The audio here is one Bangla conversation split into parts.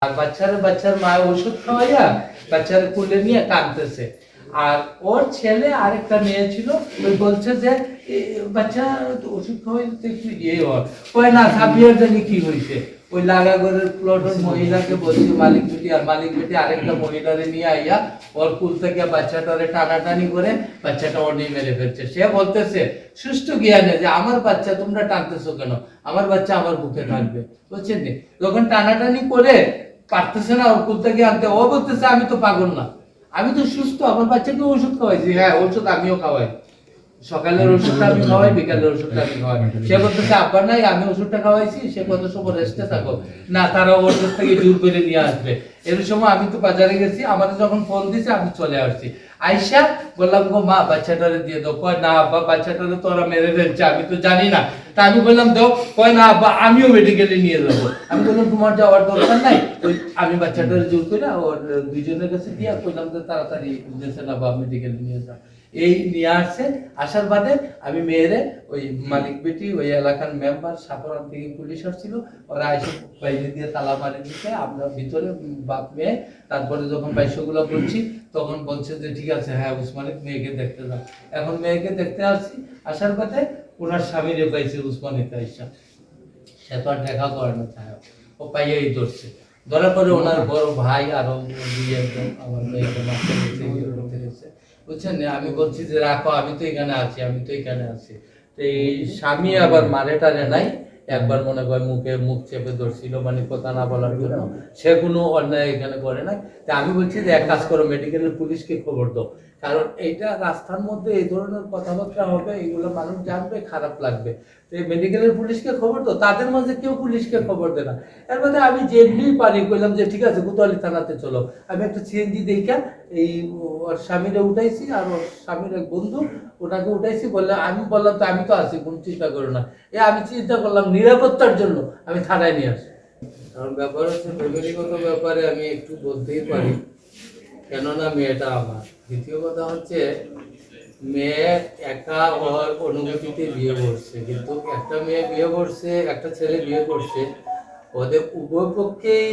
আর বাচ্চার মা ওষুধ খাওয়াইয়া বাচ্চার কোলে নিয়ে কাঁদতেছে। আর ওর ছেলে আরেকটা মেয়ে ছিল, ওই বলছে যে বাচ্চা ওষুধ খাওয়াইতে একটু ইয়ে হয়, কয় না সাবিয়ার জানি কি হয়েছে। ওই লাগাগরের প্লটের মহিলাকে বলছে মালিক বেটি, আর মালিক বেটি আরেকটা মহিলারে নিয়ে আইয়া ওর কুল থেকে বাচ্চাটারে টানাটানি করে বাচ্চাটা ওর নিয়ে মেরে ফেলছে। সে বলতেছে সুষ্ঠু জ্ঞানে যে আমার বাচ্চা তোমরা টানতেছো কেন, আমার বাচ্চা আমার বুকে থাকবে, বুঝছেন? যখন টানাটানি করে পারতেছে না ওর কুল থেকে আনতে, ও বলতেছে আমি তো পাগল না, আমি তো সুস্থ, আমার বাচ্চাকে ওষুধ খাওয়াইছি। হ্যাঁ, ওষুধ আমিও খাওয়াই, সকালের ওষুধটা আমি খাওয়াই, বিকালের ওষুধটা আমি খাওয়াই। সে বলতেছে আব্বা নাই, আমি ওষুধটা খাওয়াইছি, সে কত সময় রেস্টে থাকো না, তারা ওর কাছ থেকে জোর করে নিয়ে আসবে। এর সময় আমি তো বাজারে গেছি, আমাদের যখন ফোন দিছে আমি চলে আসছি। আইসা বললাম গো মা বাচ্চাটারে দিয়ে দাও। কয় না আব্বা বাচ্চাটারে তো ওরা মেরে ফেলছে, আমি তো জানি না। তা আমি বললাম দাও। কয় না আব্বা আমিও মেডিকেলে নিয়ে যাবো। আমি বললাম তোমার যাওয়ার দরকার নাই, ওই আমি বাচ্চাটারে জোর করে ওর দুইজনের কাছে দিয়ে কইলাম যে তাড়াতাড়ি দেশে না বা মেডিকেলে নিয়ে যাও। এই নিয়ে আসছে, আসার বাদে আমি মেয়েরে ওই মালিক বেটি, ওই এলাকার মেম্বার, সাফরান থেকে পুলিশ আসছিল, ওরা এসে বাইরে দিয়ে তালা মারি দিচ্ছে, আমরা ভিতরে বাপ মেয়ে। তারপরে যখন বাইশগুলো বলছি তখন বলছে যে ঠিক আছে, হ্যাঁ উসমানিক মেয়েকে দেখতে যাও। এখন মেয়েকে দেখতে আসছি, আসার পথে ওনার স্বামীরে পাইছে উসমানিতে আইসা। সে তো আর দেখা করে না চায়, ও পাইয়াই ধরছে। ধরার পরে ওনার বড় ভাই আরো দুই একজন আমার মেয়েকে মারতে গেছে, ইয়ে করতে গেছে, বুঝছেন? আমি বলছি যে রাখো, আমি তো এখানে আছি, আমি তো এখানে আছি। তো এই স্বামী আবার মারে টারে নাই, একবার মনে করে মুখ চেপে ধরছিল, মানে কথা না বলার জন্য। সে কোনো অন্যায় এখানে করে নাই। তা আমি বলছি যে এক কাজ করো, মেডিকেলের পুলিশকে খবর দাও, কারণ এইটা রাস্তার মধ্যে এই ধরনের কথাবার্তা হবে, এগুলো মানুষ জানবে, খারাপ লাগবে। তো এই মেডিকেলের পুলিশকে খবর দাও, তাদের মাঝে কেউ পুলিশকে খবর দেয় না। এর মধ্যে আমি যেমনি পারি কইলাম যে ঠিক আছে কোতোয়ালি থানাতে চলো। আমি একটা সিএনজি দেখা এই ওর স্বামীরে উঠাইছি, আর ওর স্বামীর এক বন্ধু ওনাকে উঠাইছি। বললে আমি বললাম তো আমি তো আছি, কোনো চিন্তা করো না। আমি চিন্তা করলাম নিরাপত্তার জন্য আমি থানায় নিয়ে আসি। কারণ ব্যাপার হচ্ছে ফ্যামিলিগত ব্যাপারে আমি একটু বলতেই পারি, কেননা মেয়েটা আমার। দ্বিতীয় কথা হচ্ছে মেয়ে একা ওর অনুভূতিতে বিয়ে করছে, কিন্তু একটা মেয়ে বিয়ে করছে, একটা ছেলে বিয়ে করছে, ওদের উভয় পক্ষেই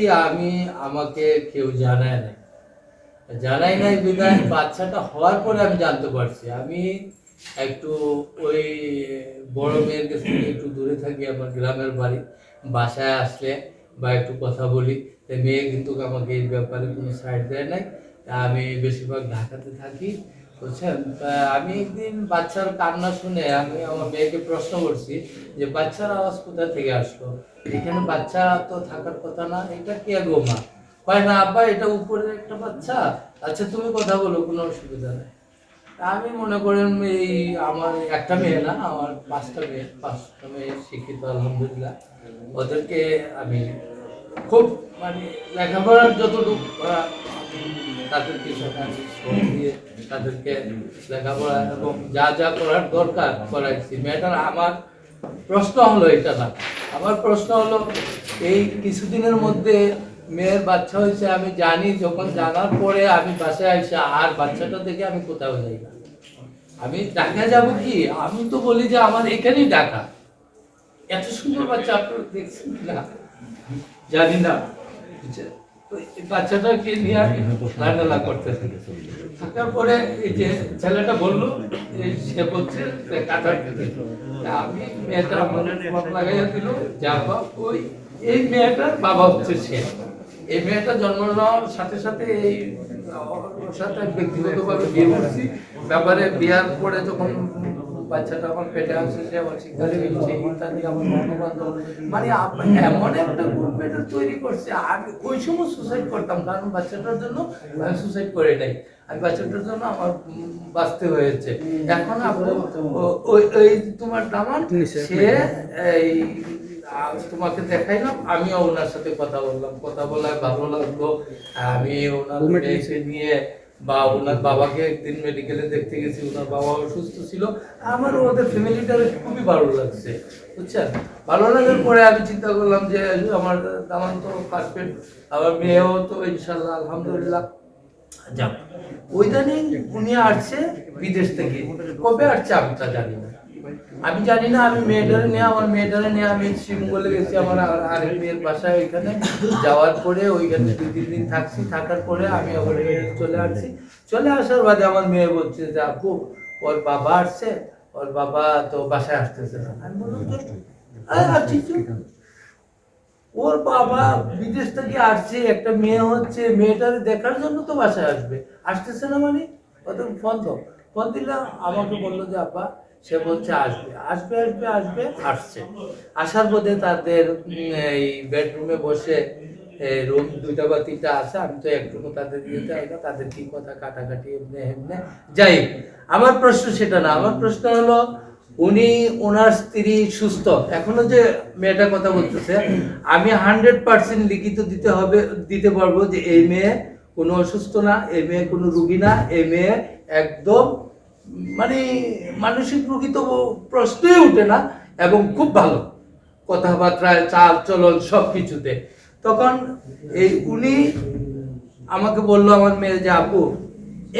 আমাকে কেউ জানাই নাই বিধায় বাচ্চাটা হওয়ার পরে আমি জানতে পারছি। আমি একটু ওই বড় মেয়ের কাছ থেকে একটু দূরে থাকি, আমার গ্রামের বাড়ি। বাসায় আসলে বা একটু কথা বলি, মেয়ে কিন্তু আমাকে এই ব্যাপারে কোনো সাইড দেয় নাই। আমি বেশিরভাগ ঢাকাতে থাকি, বুঝছেন? আমি একদিন বাচ্চার কান্না শুনে আমি আমার মেয়েকে প্রশ্ন করছি যে বাচ্চার আওয়াজ কোথা থেকে আসলো, এখানে বাচ্চা তো থাকার কথা না, এটা কে গো মা? হয় না আব্বা এটা উপরের একটা বাচ্চা। আচ্ছা তুমি কথা বলো, কোনো অসুবিধা নেই। আমি মনে করেন এই আমার একটা মেয়ে না, আমার পাঁচটা মেয়ে শিক্ষিত আলহামদুলিল্লাহ। ওদেরকে আমি খুব মানে লেখাপড়ার যতটুকু তাদেরকে দিয়ে তাদেরকে লেখাপড়া এবং যা যা করার দরকার করাইছি। মেয়েটার আমার প্রশ্ন হলো এটা না, আমার প্রশ্ন হলো এই কিছুদিনের মধ্যে মেয়ের বাচ্চা হয়েছে, আমি জানি, যখন জানার পরে আমি বাসায় আইসা আর বাচ্চাটা দেখে আমি কোথাও যাই না। আমি ঢাকা যাব কি, আমি তো বলি যে আমার এখানেই ঢাকা। এত সুন্দর বাচ্চা আপনারা দেখছেন না জানি না, বাচ্চাটাকে নিয়ে আমি লাগালা করতে থাকি। থাকার পরে এই যে ছেলেটা বললো, সে বলছে আমি মেয়েটা লাগাইয়া দিল যা ওই এই মেয়েটার বাবা হচ্ছে সে। এই মেয়েটা জন্ম নেওয়ার সাথে সাথে এই ওর সাথে ব্যক্তিগতভাবে বিয়ে করছি। ব্যাপারে বিয়ার পরে যখন বাচ্চাটা আমার পেটে আসে, সে আমার শিক্ষারে গেছে ইত্যাদি, আমার বন্ধুবান্ধব মানে এমন একটা গ্রুপ এটা তৈরি করছে। আমি ওই সময় সুসাইড করতাম, কারণ বাচ্চাটার জন্য আমি সুসাইড করে নাই, আমি বাচ্চাটার জন্য আমার বাঁচতে হয়েছে। এখন ওই তোমার দামান সে এই তোমাকে দেখাইলাম, আমিও ওনার সাথে কথা বললাম, কথা বলায় ভালো লাগলো। আমি ওনার মেয়েকে নিয়ে বা ওনার বাবাকে একদিন মেডিকেলে দেখতে গেছি, ওনার বাবা অসুস্থ ছিল। আমার ওদের ফ্যামিলিটার খুবই ভালো লাগছে, বুঝছেন? ভালো লাগার পরে আমি চিন্তা করলাম যে আমার দামান তো ফার্স্ট, আমার মেয়েও তো ইনশাল্লাহ আলহামদুলিল্লাহ। যাক ওইখানে উনি আসছে বিদেশ থেকে, কবে আসছে আমি তা জানি না, আমি জানি না, আমি মেয়েটারে নিয়ে আমি শিমগলে গেছি আমার আরেক মেয়ের বাসায়। ওইখানে যাওয়ার পরে ওইখানে 2-3 দিন থাকছি, থাকার পরে আমি আবার চলে আসছি। চলে আসার বাদে আমার মেয়ে বলছে যে আপু ওর বাবা আসছে, ওর বাবা তো বাসায় আসতেছে না। আমি বললাম ওর বাবা বিদেশ থেকে আসছে, একটা মেয়ে হচ্ছে, মেয়েটারে দেখার জন্য তো বাসায় আসতেছে না মানে ফোন দিলাম, আমাকে বললো যে আপা সে বলছে আসছে। আসার পথে তাদের এই বেডরুমে বসে রুম 2টা বা 3টা আছে, আমি তো একটুকু তাদের দিতে হয় না, তাদের কি কথা কাটাকাটি এমনি যাই। আমার প্রশ্ন সেটা না, আমার প্রশ্ন হলো ওনার স্ত্রী সুস্থ, এখনো যে মেয়েটার কথা বলতেছে, আমি 100% লিখিত দিতে পারবো যে এই মেয়ে কোনো অসুস্থ না, এই মেয়ে কোনো রুগী না, এই মেয়ে একদম মানে মানসিক রোগী তো প্রশ্নই উঠে না, এবং খুব ভালো কথাবার্তায়, চাল চলন সবকিছুতে। তখন উনি আমাকে বললো আমার মেয়ে যে আপু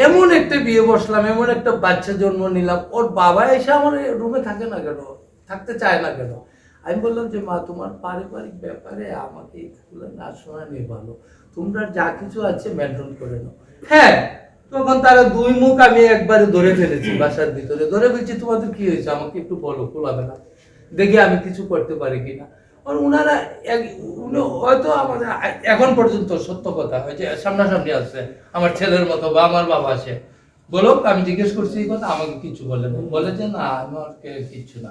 এমন একটা বিয়ে বসলাম, এমন একটা বাচ্চা জন্ম নিলাম, ওর বাবা এসে আমার রুমে থাকে না কেন, থাকতে চায় না কেন? আমি বললাম যে মা তোমার পারিবারিক ব্যাপারে আমাকে এগুলো না শোনানি ভালো, তোমরা যা কিছু আছে মেনটেন করে নাও। হ্যাঁ, তখন তারা 2 মুখ আমি একবারে ধরে ফেলেছি, বাসার ভিতরে ধরে ফেলছি, তোমাদের কি হয়েছে আমাকে একটু বলো, খোলাবেলা দেখি আমি কিছু করতে পারি কিনা। আর উনারা হয়তো আমাদের এখন পর্যন্ত সত্য কথা হয়েছে সামনাসামনি আছে, আমার ছেলের মতো বা আমার বাবা আসে বলো, আমি জিজ্ঞেস করছি এই কথা, আমাকে কিছু বলে যে না আমার কিছু না।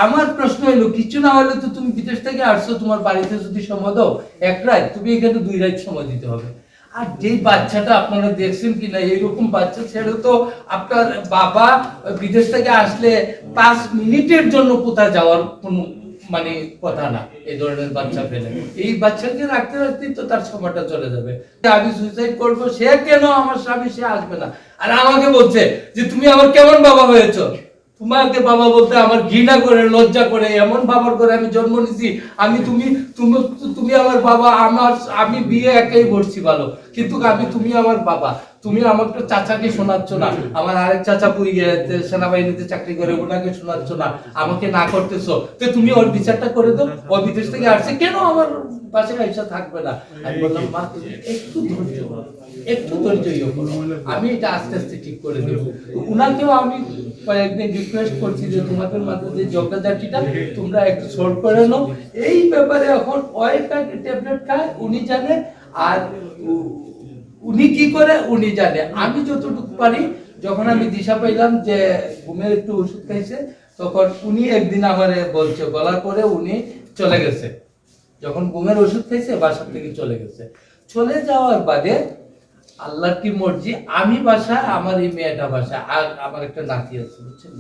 আমার প্রশ্ন হলো কিছু না হলে তো তুমি বিদেশ থেকে আসছো, তোমার বাড়িতে যদি সময় দাও 1 রাত, তুমি এখানে 2 রাত সময় দিতে হবে। আর যেই বাচ্চাটা আপনারা দেখছেন কিনা, এইরকম বাচ্চা ছেড়ে তো আপনার বাবা বিদেশ থেকে আসলে 5 মিনিটের জন্য কোথায় যাওয়ার কোনো মানে কথা না। এই ধরনের বাচ্চা পেলে এই বাচ্চাকে রাখতে রাখতে তো তার সময়টা চলে যাবে। আমি সুইসাইড করবো, সে কেন আমার স্বামী, সে আসবে না। আর আমাকে বলছে যে তুমি আমার কেমন বাবা হয়েছো, তোমাকে বাবা বলতে আমার ঘৃণা করে, লজ্জা করে, এমন বাবার করে আমি জন্ম নিছি, তুমি আমার বাবা, আমি বিয়ে একাই করছি ভালো, কিন্তু তুমি আমার বাবা, তুমি আমাকে চাচাকে শোনাচ্ছ না, আমার আরেক চাচা সেনাবাহিনীতে চাকরি করে, ওনাকে শোনাচ্ছ না, আমাকে না করতেছো, তো তুমি ওর বিচারটা করে দাও, ও বিদেশ থেকে আসছে কেন আমার পাশে আইসা থাকবে না। আমি বললাম মা তুমি একটু ধৈর্য আমি এটা আস্তে আস্তে ঠিক করে দেবো। উনাকেও আমি কয়েকদিন রিকোয়েস্ট করছি যে তোমাদের মাঝে যে ঝগড়াঝাটিটা তোমরা একটু সলভ করে নাও। এই ব্যাপারে এখন ট্যাবলেট খায় উনি জানে, আর উনি কি করে উনি জানে। আমি যতটুকু পারি, যখন আমি দিশা পাইলাম যে ঘুমের একটু ওষুধ খাইছে, তখন উনি একদিন আমারে বলছে, বলার পরে উনি চলে গেছে, যখন ঘুমের ওষুধ খাইছে বাসা থেকে চলে গেছে। চলে যাওয়ার বাদে আল্লাহর কি মর্জি, আমি বাসায়, আমার এই মেয়েটা বাসায়, আর আমার একটা নাতি আছে বুঝছেন।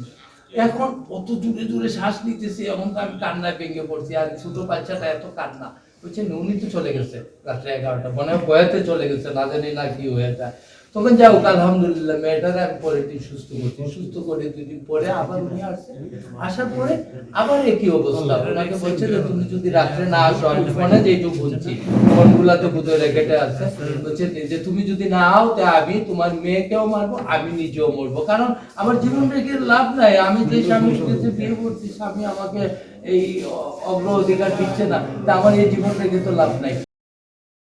এখন অত দূরে দূরে শ্বাস নিতেছি, এমন তো আমি কান্নায় ভেঙে পড়ছি, আর ছোট বাচ্চাটা এত কান্না বুঝছেন। উনি তো চলে গেছে রাত্রে 11টা, মনে হয় বয়াতে চলে গেছে, না জানি না কি হয়ে যায়। তখন যাও আলহামদুলিল্লাহ মেয়েটাকে আমি পরের দিন সুস্থ করে 2 দিন পরে আবার উনি আসছে। আসার পরে আবার একই অবস্থা, ওনাকে বলছে যে তুমি যদি রাত্রে না আসো, আমি ফোনে যেটুকু বলছি, ফোনগুলাতে বুঝে রেখেটে আছে, বলছে যে তুমি যদি না আও তা আমি তোমার মেয়েকেও মারবো, আমি নিজেও মরবো, কারণ আমার জীবন রেখে লাভ নাই। আমি যে স্বামীর সাথে বিয়ে করছি, স্বামী আমাকে এই অগ্র অধিকার দিচ্ছে না, তা আমার এই জীবন রেখে তো লাভ নাই।